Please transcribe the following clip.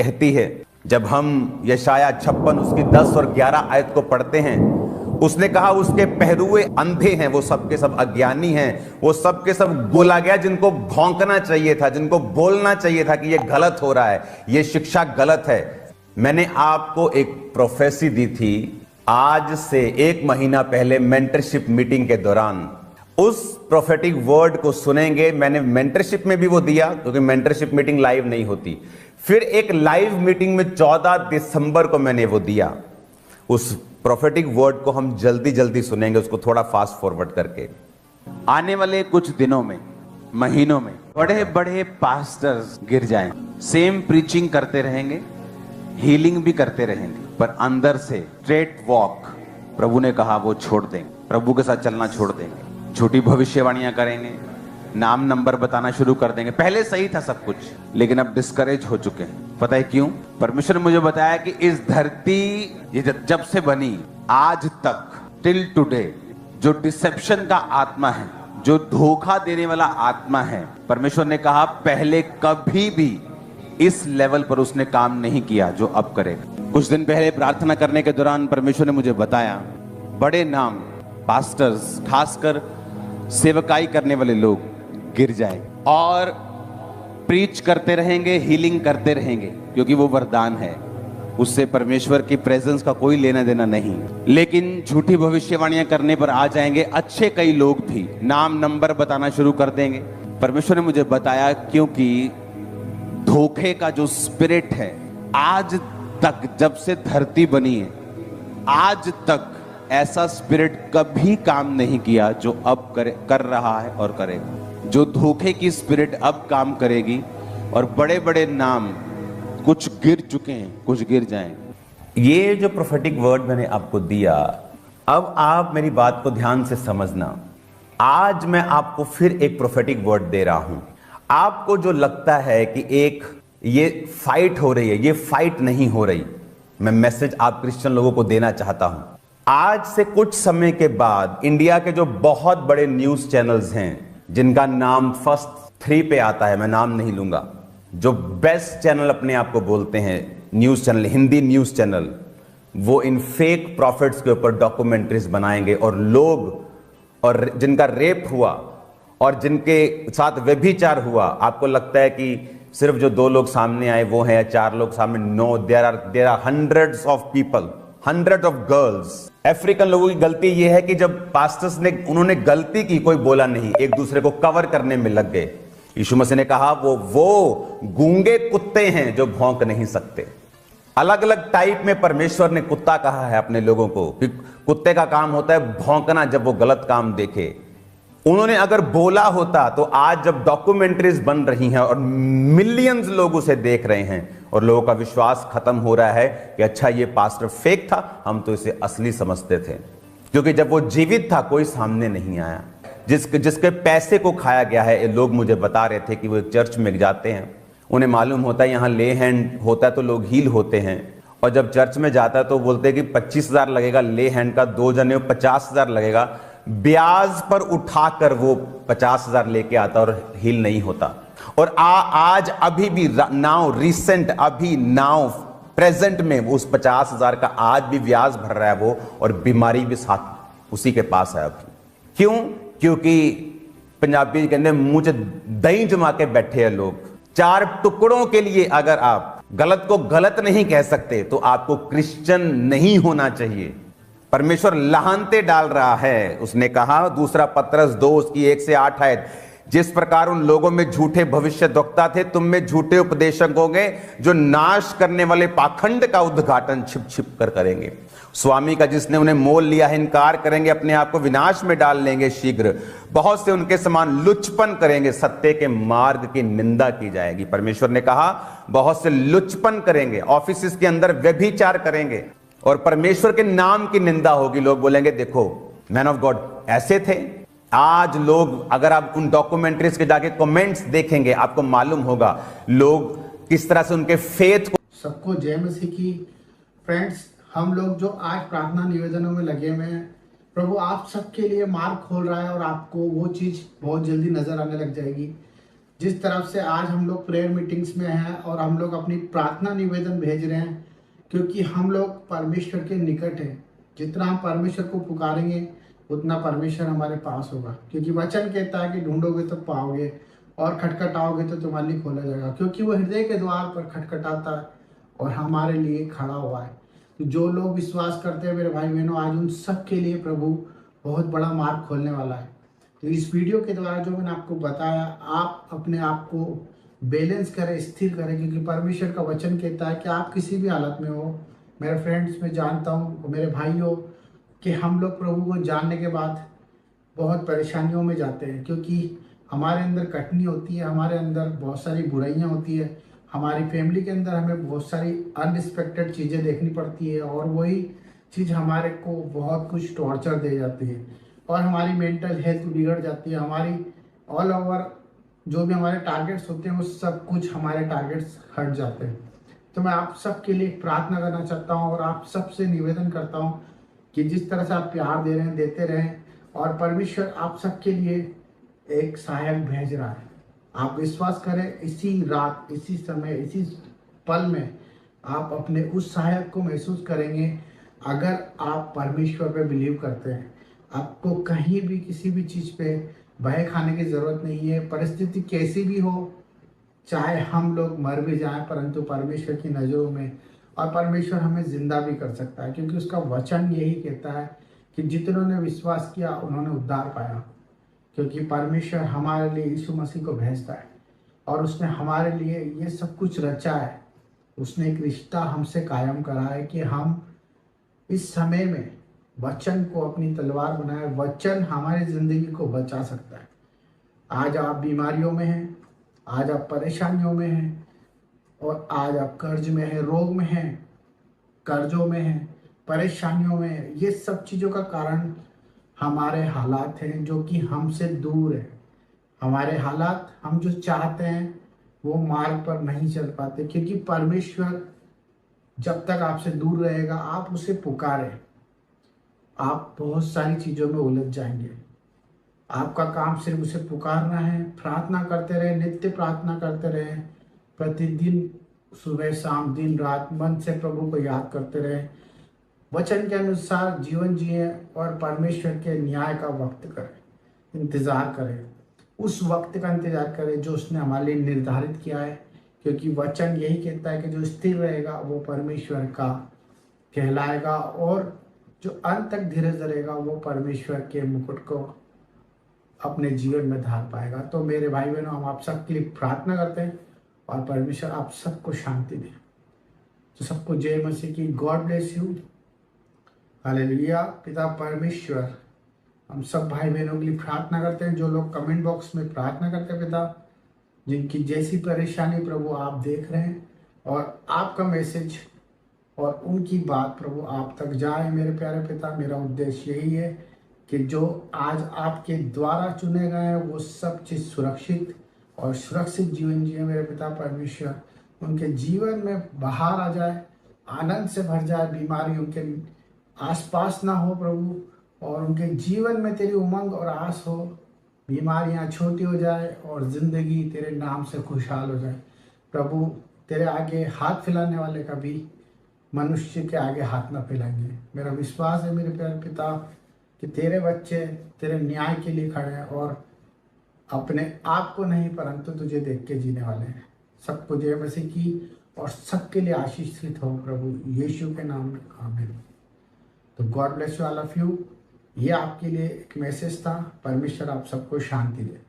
कहती है, जब हम यशाया 56 उसकी 10 और 11 आयत को पढ़ते हैं, उसने कहा उसके पहरुए अंधे हैं, वो सब के सब अज्ञानी हैं, वो सब के सब बोला गया जिनको भौंकना चाहिए था, जिनको बोलना चाहिए था कि ये गलत हो रहा है, ये शिक्षा गलत है। मैंने आपको एक प्रोफेसी दी थी आज से 1 महीना पहले मेंटरशिप मीटिंग के दौरान। उस प्रोफेटिक वर्ड को सुनेंगे। मैंने मेंटरशिप में भी वो दिया, क्योंकि मेंटरशिप मीटिंग लाइव नहीं होती। फिर एक लाइव मीटिंग में 14 दिसंबर को मैंने वो दिया। उस प्रोफेटिक वर्ड को हम जल्दी जल्दी सुनेंगे, उसको थोड़ा फास्ट फॉरवर्ड करके। आने वाले कुछ दिनों में, महीनों में बड़े बड़े पास्टर्स गिर जाएं, सेम प्रीचिंग करते रहेंगे, हीलिंग भी करते रहेंगे, पर अंदर से स्ट्रेट वॉक प्रभु ने कहा वो छोड़ देंगे, प्रभु के साथ चलना छोड़ देंगे, झूठी भविष्यवाणियां करेंगे, नाम नंबर बताना शुरू कर देंगे। पहले सही था सब कुछ, लेकिन अब डिस्करेज हो चुके हैं। पता है क्यों? परमेश्वर ने मुझे बताया कि इस धरती ये जब से बनी आज तक, टिल टुडे, जो डिसेप्शन का आत्मा है, जो धोखा देने वाला आत्मा है, परमेश्वर ने कहा पहले कभी भी इस लेवल पर उसने काम नहीं किया जो अब करेगा। कुछ दिन पहले प्रार्थना करने के दौरान परमेश्वर ने मुझे बताया बड़े नाम, पास्टर्स, खासकर सेवकाई करने वाले लोग गिर जाए और प्रीच करते रहेंगे, हीलिंग करते रहेंगे, क्योंकि वो वरदान है, उससे परमेश्वर की प्रेजेंस का कोई लेना देना नहीं। लेकिन झूठी भविष्यवाणियां करने पर आ जाएंगे अच्छे कई लोग भी, नाम नंबर बताना शुरू कर देंगे। परमेश्वर ने मुझे बताया क्योंकि धोखे का जो स्पिरिट है, आज तक जब से धरती बनी है आज तक ऐसा स्पिरिट कभी काम नहीं किया जो अब कर रहा है और करेगा। जो धोखे की स्पिरिट अब काम करेगी और बड़े बड़े नाम कुछ गिर चुके हैं, कुछ गिर जाएंगे। ये जो प्रोफेटिक वर्ड मैंने आपको दिया, अब आप मेरी बात को ध्यान से समझना। आज मैं आपको फिर एक प्रोफेटिक वर्ड दे रहा हूं। आपको जो लगता है कि एक ये फाइट हो रही है, ये फाइट नहीं हो रही। मैं मैसेज आप क्रिश्चियन लोगों को देना चाहता हूं। आज से कुछ समय के बाद इंडिया के जो बहुत बड़े न्यूज चैनल्स हैं, जिनका नाम फर्स्ट 3 पे आता है, मैं नाम नहीं लूंगा, जो बेस्ट चैनल अपने आप को बोलते हैं, news channel, Hindi news channel, वो इन फेक प्रॉफिट्स के ऊपर डॉक्यूमेंट्रीज बनाएंगे और लोग, और जिनका रेप हुआ और जिनके साथ व्यभिचार हुआ, आपको लगता है कि सिर्फ जो 2 लोग सामने आए वो हैं या 4 लोग सामने? No, there are hundreds of people, hundred of girls. African लोगों की गलती यह है कि जब पास्टर्स ने, उन्होंने गलती की, कोई बोला नहीं, एक दूसरे को कवर करने में लग गए। यीशु मसीह ने कहा वो गूंगे कुत्ते हैं जो भौंक नहीं सकते। अलग अलग टाइप में परमेश्वर ने कुत्ता कहा है अपने लोगों को कि कुत्ते का काम होता है भौंकना जब वो गलत काम देखे। उन्होंने अगर बोला होता तो आज जब डॉक्यूमेंट्रीज बन रही हैं और मिलियंस लोग उसे देख रहे हैं और लोगों का विश्वास खत्म हो रहा है कि अच्छा ये पास्टर फेक था, हम तो इसे असली समझते थे, क्योंकि जब वो जीवित था कोई सामने नहीं आया। जिसके पैसे को खाया गया है, ये लोग मुझे बता रहे थे कि वो एक चर्च में जाते हैं, उन्हें मालूम होता है यहाँ ले हैंड होता है तो लोग हील होते हैं, और जब चर्च में जाता है तो बोलते हैं कि 25,000 लगेगा ले हैंड का, 2 जने 50,000 लगेगा। ब्याज पर उठाकर वो 50,000 लेके आता और हील नहीं होता। और आज अभी भी नाउ रिसेंट, अभी नाउ प्रेजेंट में उस 50,000 का आज भी ब्याज भर रहा है वो, और बीमारी भी साथ उसी के पास है अभी। क्यों? क्योंकि पंजाबी कहते हैं मुंह से दही जमा के बैठे हैं लोग। 4 टुकड़ों के लिए अगर आप गलत को गलत नहीं कह सकते तो आपको क्रिश्चियन नहीं होना चाहिए। परमेश्वर लाहनते डाल रहा है। उसने कहा, दूसरा पत्रस 2 उसकी 1 से 8 आयत, जिस प्रकार उन लोगों में झूठे भविष्यद्वक्ता थे, तुम में झूठे उपदेशक होंगे जो नाश करने वाले पाखंड का उद्घाटन छिप छिप कर करेंगे। स्वामी का जिसने उन्हें मोल लिया है इनकार करेंगे, अपने आप को विनाश में डाल लेंगे शीघ्र। बहुत से उनके समान लुचपन करेंगे, सत्य के मार्ग की निंदा की जाएगी। परमेश्वर ने कहा बहुत से लुचपन करेंगे, ऑफिस के अंदर व्यभिचार करेंगे और परमेश्वर के नाम की निंदा होगी। लोग बोलेंगे देखो मैन ऑफ गॉड ऐसे थे। आज लोग, अगर आप उन डॉक्यूमेंट्रीज के जाके कमेंट्स देखेंगे, आपको मालूम होगा लोग किस तरह से उनके फेथ को। सबको जय मसीह की। फ्रेंड्स, हम लोग जो आज प्रार्थना निवेदनों में लगे हुए हैं, प्रभु आप सबके लिए मार्ग खोल रहा है और आपको वो चीज बहुत जल्दी नजर आने लग जाएगी। जिस तरफ से आज हम लोग प्रेयर मीटिंग्स में हैं और हम लोग अपनी प्रार्थना निवेदन भेज रहे हैं, क्योंकि हम लोग परमेश्वर के निकट हैं। जितना हम परमेश्वर को पुकारेंगे उतना परमेश्वर हमारे पास होगा, क्योंकि वचन कहता है कि ढूंढोगे तो पाओगे और खटखटाओगे तो तुम्हारे लिए खोला जाएगा, क्योंकि वो हृदय के द्वार पर खटखटाता है और हमारे लिए खड़ा हुआ है। तो जो लोग विश्वास करते हैं मेरे भाई बहनों, आज उन सब के लिए प्रभु बहुत बड़ा मार्ग खोलने वाला है। तो इस वीडियो के द्वारा जो मैंने आपको बताया, आप अपने आप को बैलेंस करें, स्थिर करें, क्योंकि परमेश्वर का वचन कहता है कि आप किसी भी हालत में हो। मेरे फ्रेंड्स, मैं जानता हूँ मेरे भाइयों कि हम लोग प्रभु को जानने के बाद बहुत परेशानियों में जाते हैं, क्योंकि हमारे अंदर कटनी होती है, हमारे अंदर बहुत सारी बुराइयाँ होती है, हमारी फैमिली के अंदर हमें बहुत सारी अनएक्सपेक्टेड चीज़ें देखनी पड़ती है और वही चीज़ हमारे को बहुत कुछ टॉर्चर दे जाती है और हमारी मेंटल हेल्थ बिगड़ जाती है। हमारी ऑल ओवर जो भी हमारे टारगेट्स होते हैं वो सब कुछ हमारे टारगेट्स हट जाते हैं। तो मैं आप सबके लिए प्रार्थना करना चाहता हूँ और आप सबसे निवेदन करता हूँ कि जिस तरह से आप प्यार दे रहे हैं, देते रहें, और परमेश्वर आप सबके लिए एक सहायक भेज रहा है। आप विश्वास करें, इसी रात, इसी समय, इसी पल में आप अपने उस सहायक को महसूस करेंगे अगर आप परमेश्वर पे बिलीव करते हैं। आपको कहीं भी किसी भी चीज़ पे भय खाने की ज़रूरत नहीं है। परिस्थिति कैसी भी हो, चाहे हम लोग मर भी जाएं, परंतु परमेश्वर की नज़रों में, और परमेश्वर हमें जिंदा भी कर सकता है, क्योंकि उसका वचन यही कहता है कि जितनों ने विश्वास किया उन्होंने उद्धार पाया। क्योंकि परमेश्वर हमारे लिए यीशु मसीह को भेजता है और उसने हमारे लिए ये सब कुछ रचा है। उसने एक रिश्ता हमसे कायम करा है कि हम इस समय में वचन को अपनी तलवार बनाए। वचन हमारी ज़िंदगी को बचा सकता है। आज आप बीमारियों में हैं, आज आप परेशानियों में हैं, और आज आप कर्ज में हैं, रोग में हैं, कर्जों में हैं, परेशानियों में हैं। ये सब चीज़ों का कारण हमारे हालात हैं जो कि हमसे दूर है। हमारे हालात, हम जो चाहते हैं वो मार्ग पर नहीं चल पाते, क्योंकि परमेश्वर जब तक आपसे दूर रहेगा, आप उसे पुकारें, आप बहुत सारी चीज़ों में उलझ जाएंगे। आपका काम सिर्फ उसे पुकारना है, प्रार्थना करते रहे, नित्य प्रार्थना करते रहे, प्रतिदिन सुबह शाम दिन रात मन से प्रभु को याद करते रहे, वचन के अनुसार जीवन जिए और परमेश्वर के न्याय का वक्त करें, इंतज़ार करें, उस वक्त का इंतज़ार करें जो उसने हमारे लिए निर्धारित किया है। क्योंकि वचन यही कहता है कि जो स्थिर रहेगा वो परमेश्वर का कहलाएगा, और जो अंत तक धीरज धरेगा वो परमेश्वर के मुकुट को अपने जीवन में धार पाएगा। तो मेरे भाई बहनों, हम आप सबके लिए प्रार्थना करते हैं और परमेश्वर आप सबको शांति दे। तो सबको जय मसीह की। God bless you. हालेलुया। पिता परमेश्वर, हम सब भाई बहनों के लिए प्रार्थना करते हैं जो लोग कमेंट बॉक्स में प्रार्थना करते हैं। पिता, जिनकी जैसी परेशानी प्रभु आप देख रहे हैं, और आपका मैसेज और उनकी बात प्रभु आप तक जाए। मेरे प्यारे पिता, मेरा उद्देश्य यही है कि जो आज आपके द्वारा चुने गए हैं वो सब चीज़ सुरक्षित और सुरक्षित जीवन जिए। मेरे पिता परमेश्वर, उनके जीवन में बाहर आ जाए, आनंद से भर जाए, बीमारी उनके आसपास ना हो प्रभु, और उनके जीवन में तेरी उमंग और आस हो, बीमारियां छोटी हो जाए और ज़िंदगी तेरे नाम से खुशहाल हो जाए। प्रभु, तेरे आगे हाथ फैलाने वाले का भी मनुष्य के आगे हाथ ना फैलाएंगे। मेरा विश्वास है मेरे प्यारे पिता कि तेरे बच्चे तेरे न्याय के लिए खड़े हैं और अपने आप को नहीं परंतु तुझे देख के जीने वाले हैं। सबको जय मसीह की, और सबके लिए आशीषित हो प्रभु यीशु के नाम में, आमीन। तो God bless you all of you. ये आपके लिए एक मैसेज था। परमेश्वर आप सबको शांति दे।